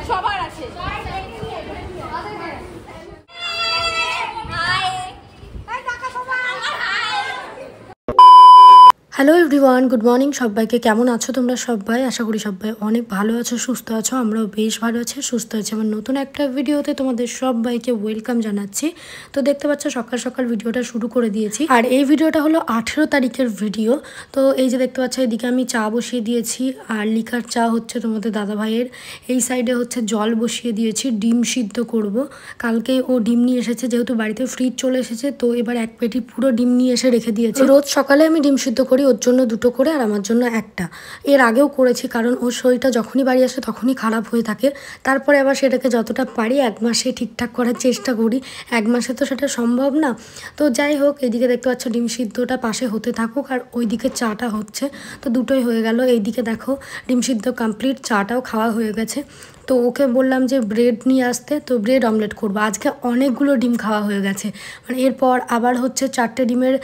সবার আছে। Hello everyone, good morning সবাইকে। কেমন আছো তোমরা সবাই? আশা করি সবাই অনেক ভালো আছো, সুস্থ আছো। আমরাও বেশ ভালো আছি, সুস্থ আছি। আমার নতুন একটা ভিডিওতে তোমাদের সবাইকে ওয়েলকাম জানাচ্ছি। তো দেখতে পাচ্ছ সকাল সকাল ভিডিওটা শুরু করে দিয়েছি। আর এই ভিডিওটা হলো 18 তারিখের ভিডিও। তো এই যে দেখতে পাচ্ছ, এদিকে আমি চা বসিয়ে দিয়েছি, আর লিকার চা হচ্ছে তোমাদের দাদা ভাইয়ের। এই সাইডে হচ্ছে জল বসিয়ে দিয়েছি, ডিম সিদ্ধ করব। কালকে ও ডিম নিয়ে এসেছে, যেহেতু বাড়িতে ফ্রিজ চলে এসেছে, তো এবার এক পেটি পুরো ডিম নিয়ে এসে রেখে দিয়েছে। রোজ সকালে আমি ডিম সিদ্ধ করি, ওর জন্য দুটো করে আর আমার জন্য একটা। এর আগেও করেছি, কারণ ওর শরীরটা যখনই বাড়ি আসে তখনই খারাপ হয়ে থাকে। তারপরে আবার সেটাকে যতটা পারি 1 মাসে ঠিকঠাক করার চেষ্টা করি। 1 মাসে তো সেটা সম্ভব না। তো যাই হোক, এইদিকে দেখতে পাচ্ছ ডিম সিদ্ধটা পাশে হতে থাকুক, আর ওইদিকে চাটা হচ্ছে। তো দুটোই হয়ে গেল। এইদিকে দেখো ডিম সিদ্ধ কমপ্লিট, চাটাও খাওয়া হয়ে গেছে। তো ওকে বললাম যে ব্রেড নিয়ে আসতে, তো ব্রেড অমলেট করবো। আজকে অনেকগুলো ডিম খাওয়া হয়ে গেছে। মানে এরপর আবার হচ্ছে 4টে ডিমের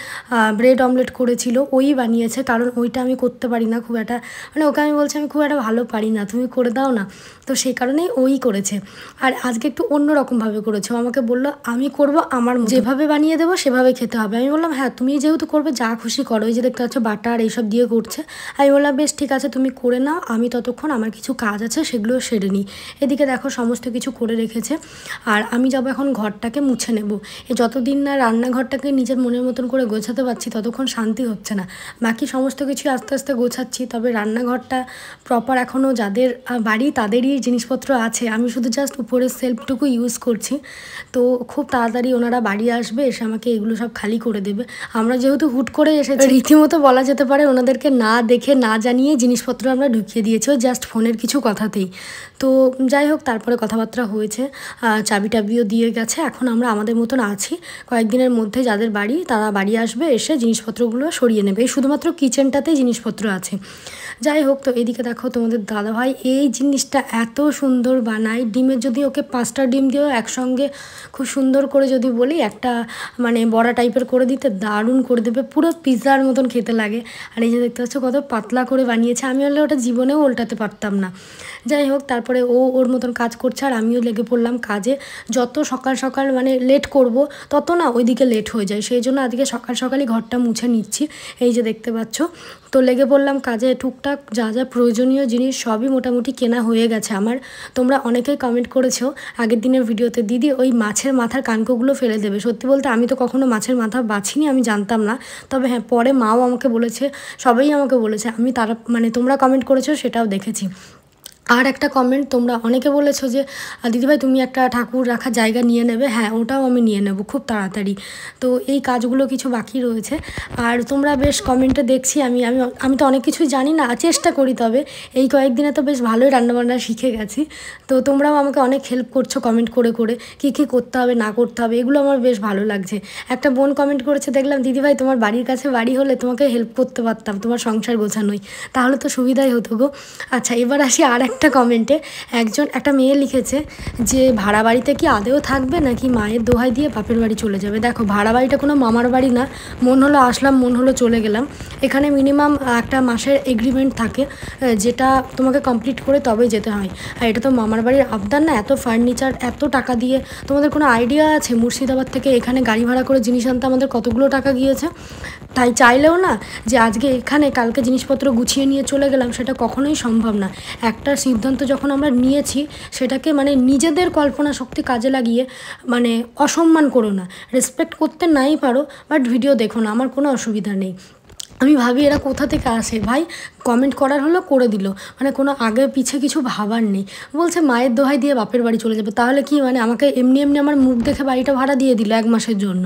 ব্রেড অমলেট করেছিল, ওই বানিয়েছে। কারণ ওইটা আমি করতে পারি না খুব একটা, মানে ওকে আমি বলছি আমি খুব একটা ভালো পারি না, তুমি করে দাও না। তো সেই কারণেই ওই করেছে। আর আজকে একটু অন্যরকমভাবে করেছে। আমাকে বললো আমি করব, আমার যেভাবে বানিয়ে দেবো সেভাবে খেতে হবে। আমি বললাম হ্যাঁ, তুমি যেহেতু করবে যা খুশি করো। ওই যে দেখতে পাচ্ছ বাটার এইসব দিয়ে করছে। আমি বললাম বেশ ঠিক আছে, তুমি করে নাও, আমি ততক্ষণ আমার কিছু কাজ আছে সেগুলো সেরে নিই। এদিকে দেখো সমস্ত কিছু করে রেখেছে, আর আমি যাবো এখন ঘরটাকে মুছে নেব। এই যতদিন না রান্নাঘরটাকে নিজের মনের মতন করে গোছাতে পারছি ততক্ষণ শান্তি হচ্ছে না। বাকি সমস্ত কিছু আস্তে আস্তে গোছাচ্ছি, তবে রান্নাঘরটা প্রপার এখনও যাদের বাড়ি তাদেরই জিনিসপত্র আছে। আমি শুধু জাস্ট উপরের সেলফটুকু ইউজ করছি। তো খুব তাড়াতাড়ি ওনারা বাড়ি আসবে, এসে আমাকে এগুলো সব খালি করে দেবে। আমরা যেহেতু হুট করে এসেছি, রীতিমতো বলা যেতে পারে ওনাদেরকে না দেখে না জানিয়ে জিনিসপত্র আমরা ঢুকিয়ে দিয়েছি, জাস্ট ফোনের কিছু কথাতেই। তো যাই হোক, তারপরে কথাবার্তা হয়েছে, চাবি টাবিও দিয়ে গেছে। এখন আমরা আমাদের মতন আছি। কয়েকদিনের মধ্যে যাদের বাড়ি তারা বাড়ি আসবে, এসে জিনিসপত্রগুলো সরিয়ে নেবে। এই শুধুমাত্র কিচেনটাতেই জিনিসপত্র আছে। যাই হোক, তো এদিকে দেখো তোমাদের দাদাভাই এই জিনিসটা এত সুন্দর বানায়। ডিমের যদি ওকে 5টা ডিম দিয়েও একসঙ্গে খুব সুন্দর করে যদি বলি একটা মানে বড়া টাইপের করে দিতে, দারুণ করে দেবে, পুরো পিৎজার মতন খেতে লাগে। আর এই যে দেখতে পাচ্ছ কত পাতলা করে বানিয়েছে, আমি হলে ওটা জীবনেও উল্টাতে পারতাম না। যাই হোক, তারপরে ও ওর মতন কাজ করছে, আর আমিও লেগে পড়লাম কাজে। যত সকাল সকাল মানে লেট করব তত না ওইদিকে লেট হয়ে যায়, সেই জন্য আজকে সকাল সকালই ঘরটা মুছে নিচ্ছি। এই যে দেখতে পাচ্ছ, তো লেগে পড়লাম কাজে। টুকটাক যা যা প্রয়োজনীয় জিনিস সবই মোটামুটি কেনা হয়ে গেছে আমার। তোমরা অনেকেই কমেন্ট করেছো আগের দিনের ভিডিওতে, দিদি ওই মাছের মাথার কানকোগুলো ফেলে দেবে। সত্যি বলতে আমি তো কখনো মাছের মাথা বাছিনি, আমি জানতাম না। তবে হ্যাঁ, পরে মাও আমাকে বলেছে, সবাই আমাকে বলেছে, আমি তারা মানে তোমরা কমেন্ট করেছো সেটাও দেখেছি। আর একটা কমেন্ট তোমরা অনেকে বলেছো যে দিদিভাই তুমি একটা ঠাকুর রাখার জায়গা নিয়ে নেবে। হ্যাঁ, ওটাও আমি নিয়ে নেব খুব তাড়াতাড়ি। তো এই কাজগুলো কিছু বাকি রয়েছে। আর তোমরা বেশ কমেন্টে দেখছি, আমি আমি আমি তো অনেক কিছুই জানি না, চেষ্টা করি। তবে এই কয়েকদিনে তো বেশ ভালোই রান্নাবান্না শিখে গেছি। তো তোমরাও আমাকে অনেক হেল্প করছো কমেন্ট করে করে, কী কী করতে হবে না করতে হবে, এগুলো আমার বেশ ভালো লাগছে। একটা বোন কমেন্ট করেছে দেখলাম, দিদিভাই তোমার বাড়ির কাছে বাড়ি হলে তোমাকে হেল্প করতে পারতাম, তোমার সংসার গোছানোই, তাহলে তো সুবিধাই হতো গো। আচ্ছা, এবার আসি আর একটা কমেন্টে। একটা মেয়ে লিখেছে যে ভাড়া বাড়িতে কি আদেও থাকবে, নাকি মায়ের দোহাই দিয়ে বাপের বাড়ি চলে যাবে। দেখো, ভাড়া বাড়িটা কোনো মামার বাড়ি না, মন হলো আসলাম, মন হলো চলে গেলাম। এখানে মিনিমাম একটা মাসের এগ্রিমেন্ট থাকে, যেটা তোমাকে কমপ্লিট করে তবেই যেতে হয়। আর এটা তো মামার বাড়ির আবদার না, এত ফার্নিচার এত টাকা দিয়ে। তোমাদের কোনো আইডিয়া আছে মুর্শিদাবাদ থেকে এখানে গাড়ি ভাড়া করে জিনিস আনতে আমাদের কতগুলো টাকা গিয়েছে? তাই চাইলেও না যে আজকে এখানে কালকে জিনিসপত্র গুছিয়ে নিয়ে চলে গেলাম, সেটা কখনোই সম্ভব না। একটা সিদ্ধান্ত যখন আমরা নিয়েছি, সেটাকে মানে নিজেদের কল্পনা শক্তি কাজে লাগিয়ে মানে অসম্মান করো না। রেসপেক্ট করতে নাই পারো, বাট ভিডিও দেখো না, আমার কোনো অসুবিধা নেই। আমি ভাবি এরা কোথা থেকে আসে ভাই, কমেন্ট করার হলো করে দিল, মানে কোনো আগে পিছে কিছু ভাবার নেই। বলছে মায়ের দোহাই দিয়ে বাপের বাড়ি চলে যাবে, তাহলে কি মানে আমাকে এমনি এমনি আমার মুখ দেখে বাড়িটা ভাড়া দিয়ে দিল 1 মাসের জন্য?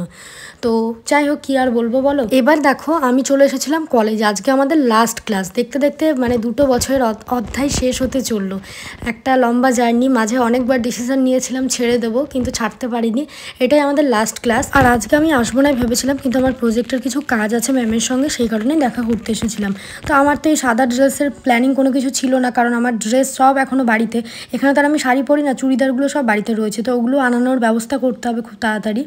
তো যাই হোক, কী আর বলবো বলো। এবার দেখো, আমি চলে এসেছিলাম কলেজে। আজকে আমাদের লাস্ট ক্লাস। দেখতে দেখতে মানে 2 বছরের অধ্যায় শেষ হতে চললো। একটা লম্বা জার্নি, মাঝে অনেকবার ডিসিশন নিয়েছিলাম ছেড়ে দেবো, কিন্তু ছাড়তে পারিনি। এটাই আমাদের লাস্ট ক্লাস। আর আজকে আমি আসবো না ভেবেছিলাম, কিন্তু আমার প্রজেক্টের কিছু কাজ আছে ম্যামের সঙ্গে, সেই কারণে কারণে দেখা করতে এসেছিলাম। তো আমার তো এই সাদা ড্রেসের প্ল্যানিং কোনো কিছু ছিল না, কারণ আমার ড্রেস সব এখনও বাড়িতে। এখানে তো আর আমি শাড়ি পরি না, চুড়িদারগুলো সব বাড়িতে রয়েছে, তো ওগুলো আনানোর ব্যবস্থা করতে হবে খুব তাড়াতাড়ি।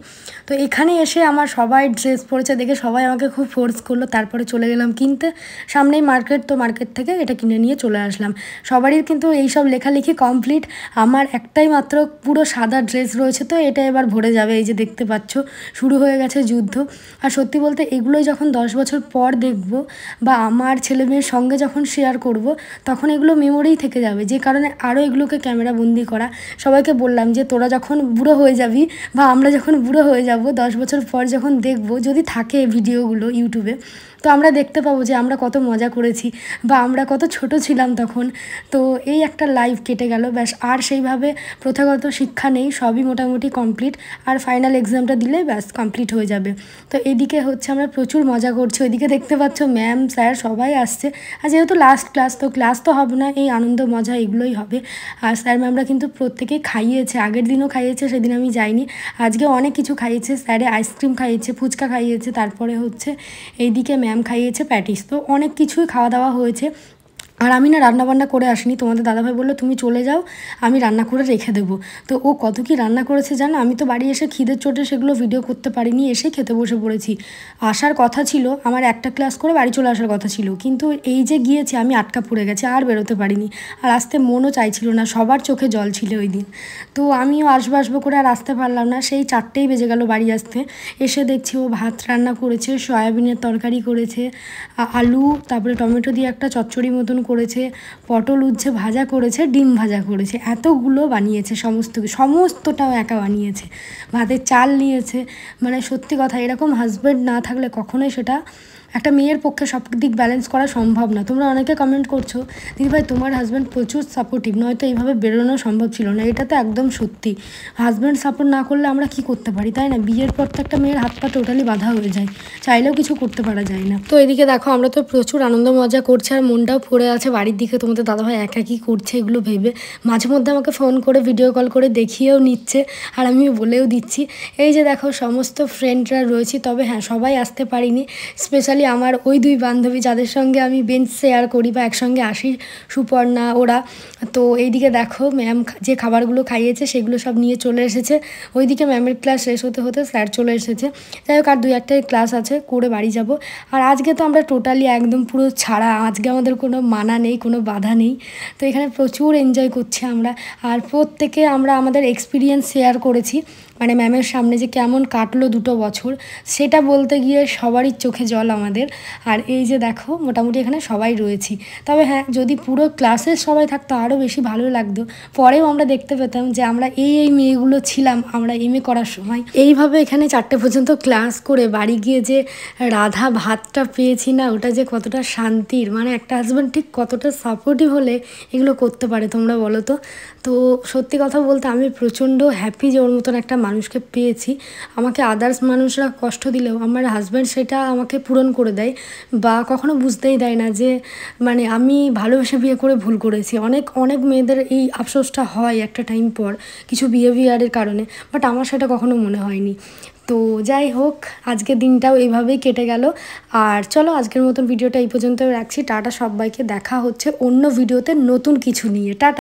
তো এখানে এসে আমার সবাই ড্রেস পরেছে দেখে সবাই আমাকে খুব ফোর্স করলো, তারপরে চলে গেলাম কিনতে। সামনেই মার্কেট, তো মার্কেট থেকে এটা কিনে নিয়ে চলে আসলাম। সবারই কিন্তু এইসব লেখালেখি কমপ্লিট, আমার একটাই মাত্র পুরো সাদা ড্রেস রয়েছে, তো এটা এবার ভরে যাবে। এই যে দেখতে পাচ্ছ শুরু হয়ে গেছে যুদ্ধ। আর সত্যি বলতে এগুলোই যখন 10 বছর পর দেখব বা আমার ছেলে মেয়ের সঙ্গে যখন শেয়ার করব, তখন এগুলো মেমোরিই থেকে যাবে, যে কারণে আরও এগুলোকে ক্যামেরা বন্দি করা। সবাইকে বললাম যে তোরা যখন বুড়ো হয়ে যাবি বা আমরা যখন বুড়ো হয়ে যাব, 10 বছর পর যখন দেখব, যদি থাকে ভিডিওগুলো ইউটিউবে, তো আমরা দেখতে পাবো যে আমরা কত মজা করেছি বা আমরা কত ছোট ছিলাম তখন। তো এই একটা লাইফ কেটে গেল, ব্যাস। আর সেইভাবে প্রথাগত শিক্ষা নেই, সবই মোটামুটি কমপ্লিট। আর ফাইনাল এক্সামটা দিলে ব্যাস কমপ্লিট হয়ে যাবে। তো এদিকে হচ্ছে আমরা প্রচুর মজা করছি, ওইদিকে দেখতে পাচ্ছ ম্যাম স্যার সবাই আসছে। আর যেহেতু লাস্ট ক্লাস, তো ক্লাস তো হবে না, এই আনন্দ মজা এগুলোই হবে। আর স্যার ম্যামরা কিন্তু প্রত্যেকেই খাইয়েছে, আগের দিনও খাইয়েছে, সেদিন আমি যাইনি। আজকে অনেক কিছু খাইয়েছে স্যারে, আইসক্রিম খাইয়েছে, ফুচকা খাইয়েছে, তারপরে হচ্ছে এইদিকে ম্যাম খাইয়েছে প্যাটিস। তো অনেক কিছুই খাওয়া দাওয়া হয়েছে। আর আমি না রান্নাবান্না করে আসিনি, তোমাদের দাদাভাই বললো তুমি চলে যাও, আমি রান্না করে রেখে দেবো। তো ও কত কি রান্না করেছে জানো, আমি তো বাড়ি এসে খিদের চোটে সেগুলো ভিডিও করতে পারিনি, এসে খেতে বসে পড়েছি। আসার কথা ছিল আমার, একটা ক্লাস করে বাড়ি চলে আসার কথা ছিল, কিন্তু এই যে গিয়েছি আমি আটকা পড়ে গেছে, আর বেরোতে পারিনি। আর আসতে মনও চাইছিল না, সবার চোখে জল ছিল ওই দিন। তো আমিও আসবো করে আর আসতে পারলাম না, সেই 4টেই বেজে গেল বাড়ি আসতে। এসে দেখছি ও ভাত রান্না করেছে, সয়াবিনের তরকারি করেছে, আলু তারপরে টমেটো দিয়ে একটা চচ্চড়ি মতন করেছে, পটল উচ্ছে ভাজা করেছে, ডিম ভাজা করেছে, এতগুলো বানিয়েছে, সমস্তটাও একা বানিয়েছে। ভাতের চাল নিয়েছে। মানে সত্যি কথা, এরকম হাজব্যান্ড না থাকলে কখনোই সেটা একটা মেয়ের পক্ষে সব দিক ব্যালেন্স করা সম্ভব না। তোমরা অনেকে কমেন্ট করছো দিদিভাই তোমার হাজব্যান্ড প্রচুর সাপোর্টিভ, নয়তো এইভাবে বেরোনো সম্ভব ছিল না। এটা তো একদম সত্যি, হাজব্যান্ড সাপোর্ট না করলে আমরা কি করতে পারি, তাই না? বিয়ের পর তো একটা মেয়ের হাত পা টোটালি বাঁধা হয়ে যায়, চাইলেও কিছু করতে পারা যায় না। তো এদিকে দেখো আমরা তো প্রচুর আনন্দ মজা করছি, আর মনটাও পড়ে আছে বাড়ির দিকে। তোমাদের দাদাভাই একা কী করছে এগুলো ভেবে মাঝে মধ্যে আমাকে ফোন করে ভিডিও কল করে দেখিয়েও নিচ্ছে, আর আমি বলেও দিচ্ছি। এই যে দেখো সমস্ত ফ্রেন্ডরা রয়েছি, তবে হ্যাঁ সবাই আসতে পারিনি। স্পেশালি আমার ওই 2 বান্ধবী যাদের সঙ্গে আমি বেঞ্চ শেয়ার করি বা একসঙ্গে আসি, সুপর্ণা ওরা। তো এইদিকে দেখো ম্যাম যে খাবারগুলো খাইয়েছে সেগুলো সব নিয়ে চলে এসেছে। ওইদিকে ম্যামের ক্লাস শেষ হতে হতে স্যার চলে এসেছে। যাই হোক আর 2-1টাই ক্লাস আছে, করে বাড়ি যাব। আর আজকে তো আমরা টোটালি একদম পুরো ছাড়া, আজকে আমাদের কোনো মানা নেই, কোনো বাধা নেই। তো এখানে প্রচুর এনজয় করছি আমরা। আর প্রত্যেকে আমরা আমাদের এক্সপিরিয়েন্স শেয়ার করেছি, মানে ম্যামের সামনে যে কেমন কাটলো 2 বছর, সেটা বলতে গিয়ে সবারই চোখে জল আমাদের। আর এই যে দেখো মোটামুটি এখানে সবাই রয়েছি। তবে হ্যাঁ যদি পুরো ক্লাসের সবাই থাকতো আরও বেশি ভালো লাগতো। পরেও আমরা দেখতে পেতাম যে আমরা এই মেয়েগুলো ছিলাম আমরা এমএ করার সময়। এইভাবে এখানে 4টে পর্যন্ত ক্লাস করে বাড়ি গিয়ে যে রাধা ভাতটা পেয়েছি না, ওটা যে কতটা শান্তির। মানে একটা হাজব্যান্ড ঠিক কতটা সাপোর্টিভ হলে এগুলো করতে পারে তোমরা বলো তো। তো সত্যি কথা বলতে আমি প্রচণ্ড হ্যাপি যে ওর মতন একটা মানুষকে পেয়েছি। আমাকে আদার্স মানুষরা কষ্ট দিলেও আমার হাজব্যান্ড সেটা আমাকে পূরণ করে দেয়, বা কখনো বুঝতেই দেয় না যে মানে আমি ভালোবেসে বিয়ে করে ভুল করেছি। অনেক মেয়েদের এই আফসোসটা হয় একটা টাইম পর কিছু বিহেভিয়ারের কারণে, বাট আমার সেটা কখনো মনে হয়নি। তো যাই হোক আজকের দিনটাও এইভাবেই কেটে গেল। আর চলো আজকের মতন ভিডিওটা এই পর্যন্ত রাখছি। টাটা সবাইকে, দেখা হচ্ছে অন্য ভিডিওতে নতুন কিছু নিয়ে। টাটা।